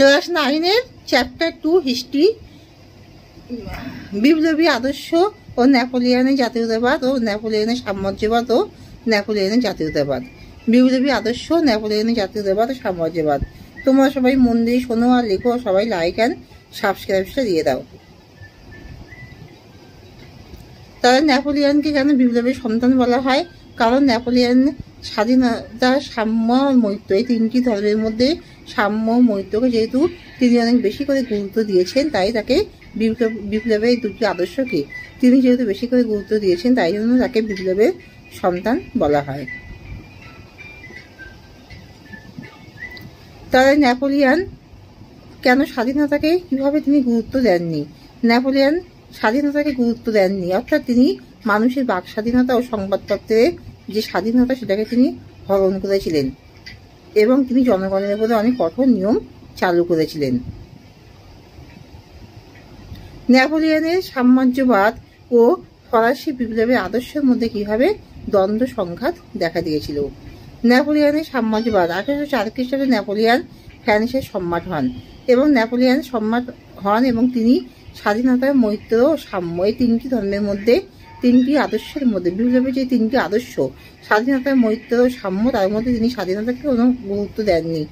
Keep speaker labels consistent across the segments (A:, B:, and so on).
A: Class 9-এর chapter 2 history, বিপ্লবী আদর্শ ও নেপোলিয়নের জাতীয়তাবাদ ও নেপোলিয়নের সাম্রাজ্যবাদ ও নেপোলিয়নের জাতীয়তাবাদ। বিপ্লবী আদর্শ, নেপোলিয়নের জাতীয়তাবাদ ও সাম্রাজ্যবাদ। তোমরা সবাই মন দিয়ে শোনো আর লেখো, সবাই লাইক অ্যান্ড সাবস্ক্রাইবটা দিয়ে দাও। তাহলে নেপোলিয়নকে কেন বিপ্লবীর সন্তান বলা হয়? কারণ নেপোলিয়ন স্বাধীনতা, সাম্য, মৈত্র, এই তিনটি ধর্মের মধ্যে সাম্য, মৈত্রকে যেহেতু তিনি অনেক বেশি করে গুরুত্ব দিয়েছেন, তাই তাকে বিপ্লবের দুটি আদর্শকে তিনি যেহেতু বেশি করে গুরুত্ব দিয়েছেন, তাই জন্য তাকে বিপ্লবের সন্তান বলা হয়। তাহলে নেপোলিয়ন কেন স্বাধীনতাকে কিভাবে তিনি গুরুত্ব দেননি? নেপোলিয়ন স্বাধীনতাকে গুরুত্ব দেননি, অর্থাৎ তিনি মানুষের বাক স্বাধীনতা ও সংবাদপত্রের যে স্বাধীনতা সেটাকে তিনি হরণ করেছিলেন এবং তিনি জনগণের উপরে অনেক কঠোর নিয়ম চালু করেছিলেন। নেপোলিয়নের সাম্রাজ্যবাদ ও ফরাসি বিপ্লবের আদর্শের মধ্যে কিভাবে দ্বন্দ্ব সংঘাত দেখা দিয়েছিল? নেপোলিয়নের সাম্রাজ্যবাদ। 1804 খ্রিস্টাব্দে নেপোলিয়ন ফ্রান্সের সম্রাট হন এবং তিনি স্বাধীনতা, মৈত্র ও সাম্য, এই তিনটি ধর্মের মধ্যে, তিনটি আদর্শের মধ্যে, বিপ্লবের যে তিনটি আদর্শ স্বাধীনতা, মৈত্র ও সাম্য, তার মধ্যে তিনি স্বাধীনতাকে কোনো গুরুত্ব দেননি।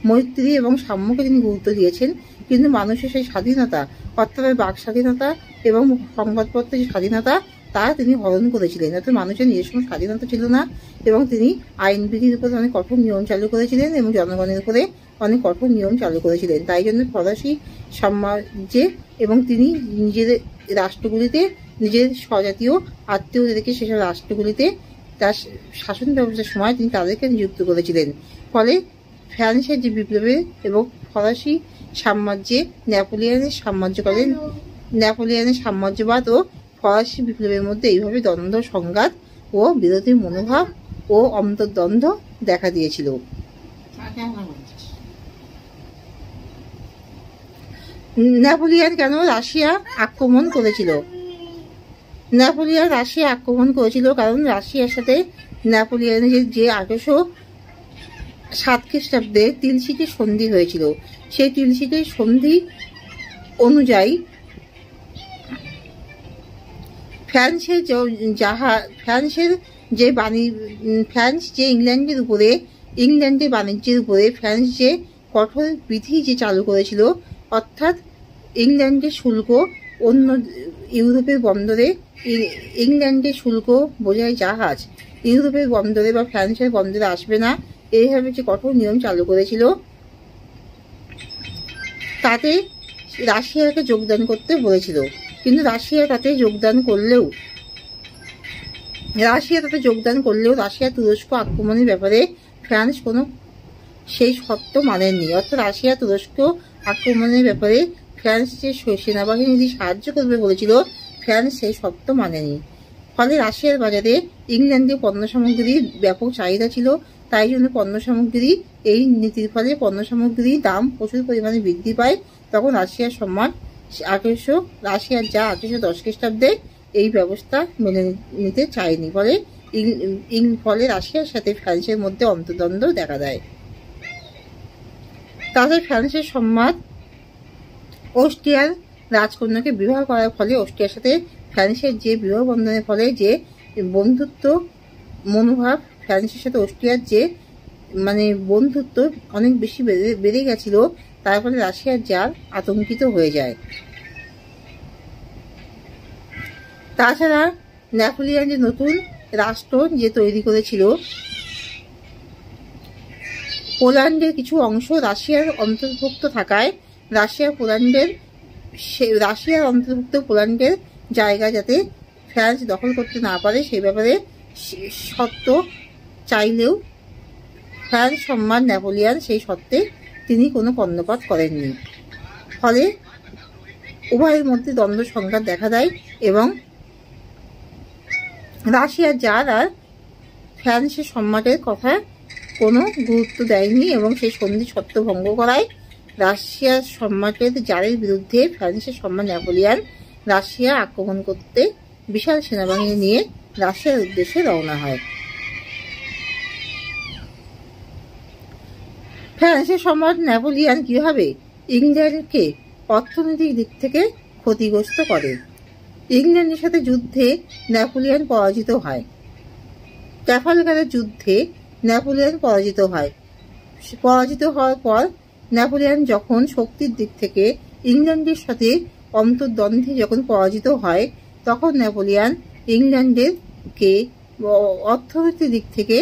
A: মৈত্রী এবং সাম্যকে তিনি গুরুত্ব দিয়েছেন, কিন্তু মানুষের সেই স্বাধীনতা, অর্থাৎ বাক স্বাধীনতা এবং সংবাদপত্রের যে স্বাধীনতা, তা তিনি হরণ করেছিলেন। অর্থাৎ মানুষের নিজস্ব স্বাধীনতা ছিল না এবং তিনি আইনবিধির উপরে অনেক কঠোর নিয়ম চালু করেছিলেন এবং জনগণের উপরে অনেক কঠোর নিয়ম চালু করেছিলেন। তাই জন্য ফরাসি সাম্রাজ্যে এবং তিনি নিজের রাষ্ট্রগুলিতে নিজের স্বজাতীয় আত্মীয়দেরকে সেসব রাষ্ট্রগুলিতে তার শাসন ব্যবস্থার সময় তিনি তাদেরকে নিযুক্ত করেছিলেন। ফলে ফ্রান্সের যে বিপ্লবের এবং ফরাসি সাম্রাজ্যে নেপোলিয়নের সাম্রাজ্যবাদ ও ফরাসি বিপ্লবের মধ্যে এইভাবে দ্বন্দ্ব, সংঘাত ও বিরোধী মনোভাব ও অন্তর্দ্বন্দ্ব দেখা দিয়েছিল। নেপোলিয়ন কেন রাশিয়া আক্রমণ করেছিল? নেপোলিয়ন রাশিয়া আক্রমণ করেছিল কারণ রাশিয়ার সাথে নেপোলিয়নের যে 1807 খ্রিস্টাব্দে তিলসিটের সন্ধি হয়েছিল, সেই তিলসিটের সন্ধি অনুযায়ী ফ্রান্স যে ইংল্যান্ডের বাণিজ্যের উপরে ফ্রান্স যে কঠোর বিধি যে চালু করেছিল, অর্থাৎ ইংল্যান্ডের শুল্ক অন্য ইউরোপের বন্দরে, ইংল্যান্ডের শুল্ক বোঝাই জাহাজ ইউরোপের বন্দরে বা ফ্রান্সের বন্দরে আসবে না, এইভাবে যে কঠোর নিয়ম চালু করেছিল, তাতে রাশিয়াকে যোগদান করতে বলেছিল। কিন্তু রাশিয়া তাতে যোগদান করলেও রাশিয়া তুরস্ক আক্রমণের ব্যাপারে ফ্রান্স কোনো সেই শর্ত মানেননি। অর্থাৎ রাশিয়া তুরস্ক আক্রমণের ব্যাপারে ফ্রান্স যে সেনাবাহিনী দিয়ে সাহায্য করবে বলেছিল, ফ্রান্স সেই শর্ত মানেনি। ফলে রাশিয়ার বাজারে ইংল্যান্ডের পণ্য সামগ্রীর ব্যাপক চাহিদা ছিল। তাই জন্য এই নীতির ফলে পণ্য সামগ্রীর দাম প্রচুর পরিমাণে বৃদ্ধি পায়। তখন রাশিয়ার সম্রাট 1810 খ্রিস্টাব্দে এই ব্যবস্থা মেনে নিতে চায়নি। ফলে রাশিয়ার সাথে ফ্রান্সের মধ্যে অন্তর্দ্বন্দ্ব দেখা দেয়। তাদের ফ্রান্সের সম্রাট অস্ট্রিয়ার রাজকন্যাকে বিবাহ করার ফলে অস্ট্রিয়ার সাথে ফ্রান্সের যে বিবাহ বন্ধনের ফলে যে বন্ধুত্ব মনোভাব, ফ্রান্সের সাথে অস্ট্রিয়ার যে বন্ধুত্ব অনেক বেশি বেড়ে গেছিল, তার ফলে রাশিয়ার জার আতঙ্কিত হয়ে যায়। তাছাড়া নেপোলিয়ন যে নতুন রাষ্ট্র যে তৈরি করেছিল, পোল্যান্ডের কিছু অংশ রাশিয়ার অন্তর্ভুক্ত থাকায় রাশিয়ার অন্তর্ভুক্ত পোল্যান্ডের জায়গা যাতে ফ্রান্স দখল করতে না পারে, সেই ব্যাপারে শর্ত চাইলেও ফ্রান্স সম্রাট নেপোলিয়ন সেই শর্তে তিনি কোনো কর্ণপাত করেননি। ফলে উভয়ের মধ্যে দ্বন্দ্ব সংঘাত দেখা দেয় এবং রাশিয়ার জার আর ফ্রান্সের সম্রাটের কথা কোনো গুরুত্ব দেয়নি এবং সেই সন্ধি শর্ত ভঙ্গ করায় রাশিয়ার সম্রাটের জারের বিরুদ্ধে ফ্রান্সের সম্রাট নেপোলিয়ন রাশিয়া আক্রমণ করতে বিশাল সেনাবাহিনী নিয়ে রাশিয়ার উদ্দেশ্যে রওনা হয়। ফ্রান্সের সম্রাট নেপোলিয়ন কিভাবে ইংল্যান্ডকে অর্থনৈতিক দিক থেকে ক্ষতিগ্রস্ত করে। ইংল্যান্ডের সাথে যুদ্ধে নেপোলিয়ন পরাজিত হয়। ট্রাফালগারের যুদ্ধে নেপোলিয়ন পরাজিত হয়। পরাজিত হওয়ার পর নেপোলিয়ন যখন শক্তির দিক থেকে ইংল্যান্ডের সাথে অন্তর্দ্বন্দ্বে যখন পরাজিত হয়, তখন নেপোলিয়ন ইংল্যান্ডকে অর্থনৈতিক দিক থেকে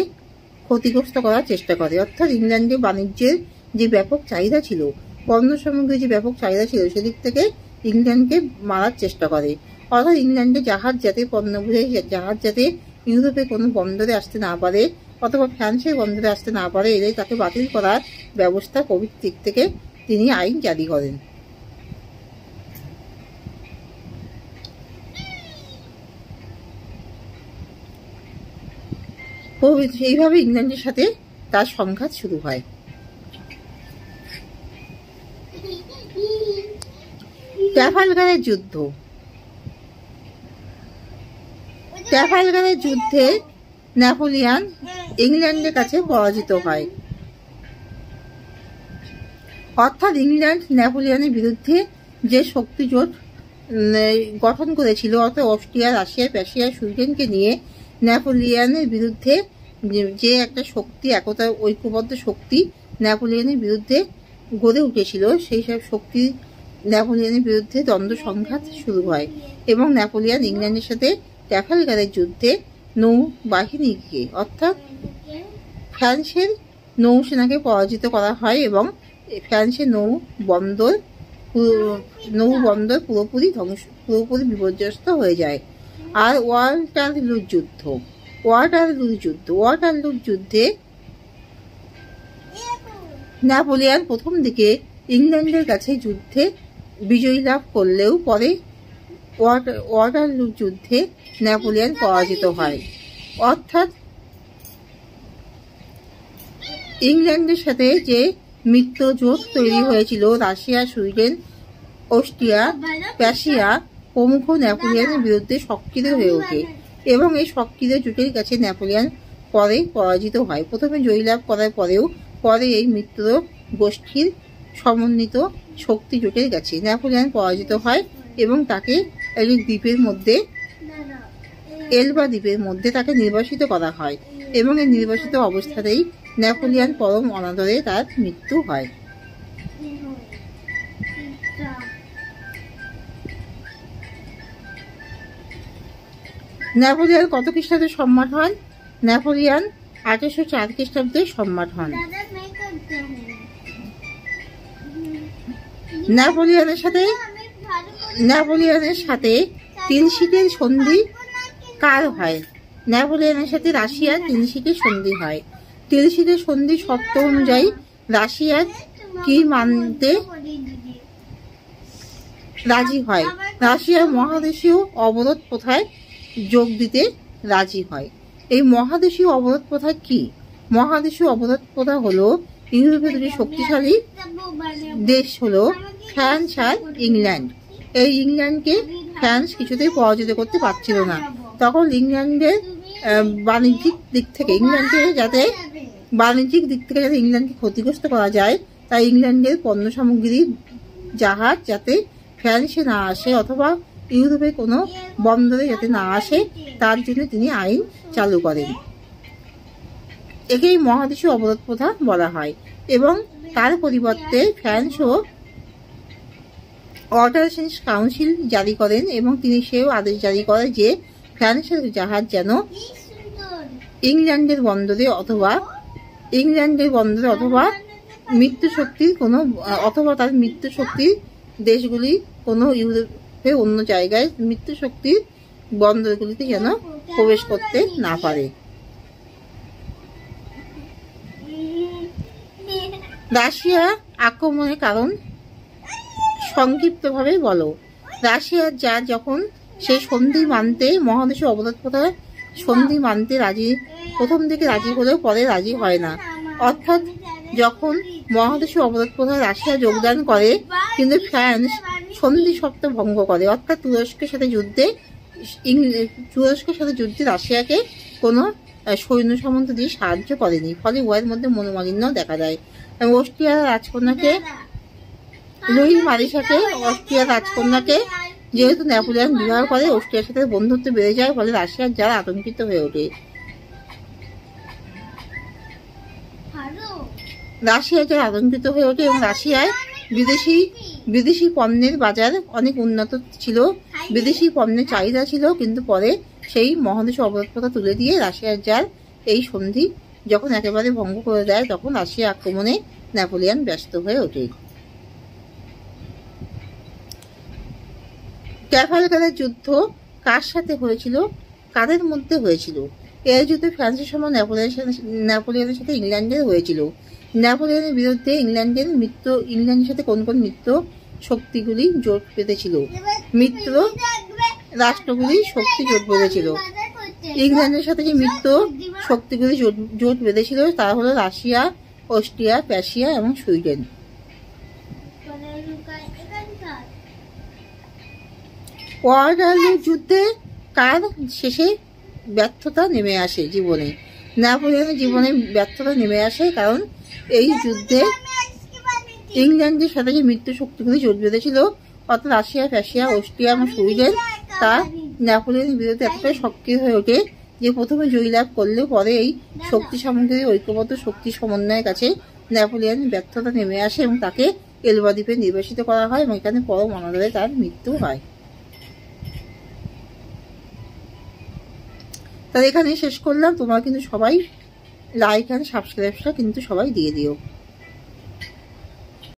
A: ক্ষতিগ্রস্ত করার চেষ্টা করে। অর্থাৎ ইংল্যান্ডে বাণিজ্যের যে ব্যাপক চাহিদা ছিল, পণ্য সামগ্রীর যে ব্যাপক চাহিদা ছিল, সেদিক থেকে ইংল্যান্ডকে মারার চেষ্টা করে। অর্থাৎ ইংল্যান্ডে জাহাজ যাতে পণ্যবোঝাই জাহাজ যাতে ইউরোপে কোনো বন্দরে আসতে না পারে অথবা ফ্রান্সের বন্দরে আসতে না পারে, এদের তাকে বাতিল করার ব্যবস্থা প্রভৃতির দিক থেকে তিনি আইন জারি করেন। এইভাবে ইংল্যান্ডের সাথে তার সংঘাত শুরু হয়। ট্রাফালগারের যুদ্ধ। ট্রাফালগারের যুদ্ধে নেপোলিয়ন ইংল্যান্ডের কাছে পরাজিত হয়। অর্থাৎ ইংল্যান্ড নেপোলিয়নের বিরুদ্ধে যে শক্তি জোট গঠন করেছিল, অর্থাৎ অস্ট্রিয়া, রাশিয়া, পার্সিয়া, সুইডেনকে নিয়ে নেপোলিয়নের বিরুদ্ধে যে একটা শক্তি, একতা ঐক্যবদ্ধ শক্তি নেপোলিয়নের বিরুদ্ধে গড়ে উঠেছিল, সেই সব শক্তি নেপোলিয়নের বিরুদ্ধে দ্বন্দ্ব সংঘাত শুরু হয় এবং নেপোলিয়ন ইংল্যান্ডের সাথে ট্রাফালগারের যুদ্ধে নৌবাহিনীকে অর্থাৎ ফ্রান্সের নৌসেনাকে পরাজিত করা হয় এবং ফ্রান্সের নৌবন্দর পুরোপুরি বিপর্যস্ত হয়ে যায়। আর ওয়াটারলুর যুদ্ধে নেপোলিয়ন প্রথম দিকে ইংল্যান্ডের কাছে যুদ্ধে বিজয়ী লাভ করলেও পরে ওয়াটারলুর যুদ্ধে নেপোলিয়ন পরাজিত হয়। অর্থাৎ ইংল্যান্ডের সাথে যে মিত্র জোট তৈরি হয়েছিল, রাশিয়া, সুইডেন, অস্ট্রিয়া, পার্সিয়া প্রমুখ নেপোলিয়নের বিরুদ্ধে সক্রিয় হয়ে ওঠে এবং এই সক্রিয় জোটের কাছে নেপোলিয়ন পরে পরাজিত হয়। প্রথমে জয়লাভ করার পরেও পরে এই মিত্র গোষ্ঠীর সমন্বিত শক্তি জোটের কাছে নেপোলিয়ন পরাজিত হয় এবং তাকে একটি দ্বীপের মধ্যে, এলবা দ্বীপের মধ্যে তাকে নির্বাসিত করা হয় এবং এই নির্বাসিত অবস্থাতেই নেপোলিয়ন পরম অনাদরে তার মৃত্যু হয়। নেপোলিয়ন কত খ্রিস্টাব্দে সম্রাট হন? নেপোলিয়ন 1804 খ্রিস্টাব্দে সম্রাট হন। নেপোলিয়নের সাথে তিলশিটের সন্ধি কার হয়? নেপোলিয়নের সাথে রাশিয়ার তিলশিটের সন্ধি হয়। তিলশিটের সন্ধি শর্ত অনুযায়ী রাশিয়ার কি মানতে রাজি হয়? রাশিয়ার মহাদেশীয় অবরোধ প্রথায় যোগ দিতে রাজি হয়। এই মহাদেশীয় অবরোধ প্রথা কি? মহাদেশীয় অবরোধ প্রথা হলো ইউরোপের দুটি শক্তিশালী দেশ হলো ফ্রান্স আর ইংল্যান্ড। এই ইংল্যান্ডকে ফ্রান্স কিছুতেই পরাজিত করতে পারছিল না। তখন ইংল্যান্ডের বাণিজ্যিক দিক থেকে যাতে ইংল্যান্ডকে ক্ষতিগ্রস্ত করা যায়, তাই ইংল্যান্ডের পণ্য সামগ্রী জাহাজ যাতে ফ্রান্সে না আসে অথবা ইউরোপে কোনো বন্দরে যাতে না আসে, তার জন্য তিনি আইন চালু করেন। একেই মহাদেশীয় অবরোধ প্রথা বলা হয় এবং তার পরিবর্তে ফ্রান্সও অর্ডারেশন কাউন্সিল জারি করেন এবং তিনি সেও আদেশ জারি করেন যে ফ্রান্সের জাহাজ যেন ইংল্যান্ডের বন্দরে অথবা মৃত্যু শক্তির কোনো অথবা তার মৃত্যু শক্তির দেশগুলি কোনো ইউরোপে অন্য জায়গায় মৃত্যু শক্তির বন্দরগুলিতে যেন প্রবেশ করতে না পারে। রাশিয়া আক্রমণের কারণ সংক্ষিপ্তভাবে বলো। রাশিয়ার জার যখন সেই সন্ধি মানতে মহাদেশীয় অবরোধ প্রথায় সন্ধি মানতে প্রথম দিকে রাজি হলেও পরে রাজি হয় না। অর্থাৎ যখন মহাদেশীয় অবরোধ প্রথায় রাশিয়া যোগদান করে, কিন্তু ফ্রান্স সন্ধি শর্ত ভঙ্গ করে। অর্থাৎ তুরস্কের সাথে যুদ্ধে রাশিয়াকে কোনো সৈন্য সামন্ত দিয়ে সাহায্য করেনি, ফলে উভয়ের মধ্যে মনোমালিন্য দেখা দেয়। অস্ট্রিয়ার রাজকন্যাকে লুই মারিসাকে, অস্ট্রিয়ার রাজকন্যাকে যেহেতু নেপোলিয়ন বিবাহ করে, অস্ট্রিয়ার সাথে বন্ধুত্ব বেড়ে যায়, ফলে রাশিয়ার জার আতঙ্কিত হয়ে ওঠে। এবং রাশিয়ায় বিদেশি পণ্যের বাজার অনেক উন্নত ছিল, বিদেশি পণ্যের চাহিদা ছিল, কিন্তু পরে সেই মহাদেশ অবরোধতা তুলে দিয়ে রাশিয়ার জার এই সন্ধি যখন একেবারে ভঙ্গ করে দেয়, তখন রাশিয়া আক্রমণে নেপোলিয়ন ব্যস্ত হয়ে ওঠে। ট্রাফালগারের যুদ্ধ কার সাথে হয়েছিল, কাদের মধ্যে হয়েছিল? এই যুদ্ধে ফ্রান্সের সময় নেপোলিয়নের সাথে ইংল্যান্ডের হয়েছিল। নেপোলিয়নের বিরুদ্ধে ইংল্যান্ডের সাথে কোন কোন মিত্র শক্তিগুলি জোট বেঁধেছিল? মিত্র রাষ্ট্রগুলি শক্তি জোট বেঁধেছিল। ইংল্যান্ডের সাথে যে মিত্র শক্তিগুলি জোট বেঁধেছিল তা হলো রাশিয়া, অস্ট্রিয়া, প্রাশিয়া এবং সুইডেন। ওয়াটারলু যুদ্ধে কার শেষে ব্যর্থতা নেমে আসে জীবনে? নেপোলিয়নের জীবনে ব্যর্থতা নেমে আসে, কারণ এই যুদ্ধে ইংল্যান্ডের সাথে যে মিত্র শক্তিগুলি জোট বেঁধেছিল, অর্থাৎ রাশিয়া, প্রাশিয়া, অস্ট্রিয়া এবং সুইডেন, তা নেপোলিয়নের বিরুদ্ধে এতটাই সক্রিয় হয়ে ওঠে যে প্রথমে জয়লাভ করলেও পরে এই শক্তি সামগ্রীর ঐক্যবদ্ধ শক্তি সমন্বয়ের কাছে নেপোলিয়নের ব্যর্থতা নেমে আসে এবং তাকে এলবা দ্বীপে নির্বাসিত করা হয় এবং এখানে পরম অনাদরে তার মৃত্যু হয়। তাহলে এখানে শেষ করলাম। তোমরা কিন্তু সবাই লাইক অ্যান্ড সাবস্ক্রাইবটা কিন্তু সবাই দিয়ে দিও।